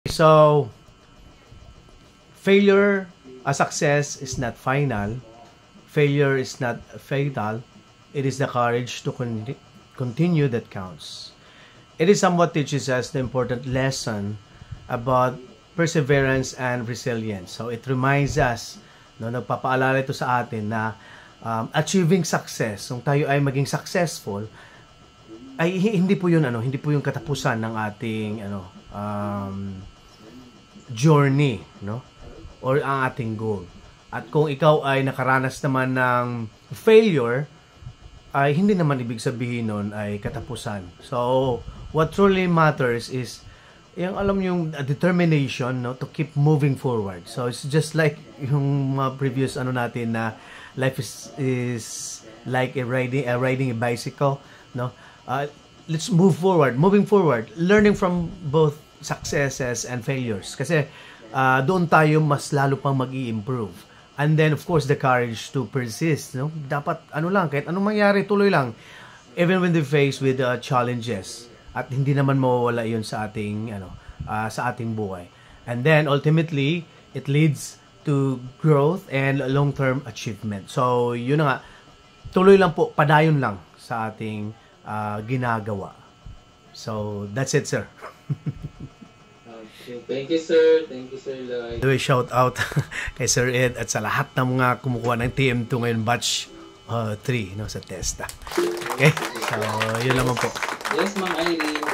So, failure, a success is not final. Failure is not fatal. It is the courage to continue that counts. It is somewhat teaches us the important lesson about perseverance and resilience. So, it reminds us, no, nagpapaalala ito sa atin na achieving success, kung tayo ay maging successful, ay hindi po yun hindi po yung katapusan ng ating journey, no, or ang ating goal. At kung ikaw ay nakaranas naman ng failure, ay hindi naman ibig sabihin nun ay katapusan. So what truly matters is yung determination, no, to keep moving forward. So it's just like yung mga previous natin na life is like riding a bicycle, no. Let's move forward, moving forward, learning from both successes and failures. Kasi doon tayo mas lalo pang mag-i-improve. And then of course the courage to persist, no. Dapat lang, kahit anong mangyari, tuloy lang, even when they face with challenges. At hindi naman mawawala 'yun sa ating sa ating buhay. And then ultimately it leads to growth and long-term achievement. So yun na nga, tuloy lang po, padayon lang sa ating ginagawa. So that's it, sir. Okay. Thank you, sir. Thank you, sir Lloyd. Do a shout out kay Sir Ed at sa lahat ng mga kumukuha ng TM2 ngayon batch 3, no, sa TESDA. Okay? So yun naman po. Yes, Ma'am Irene.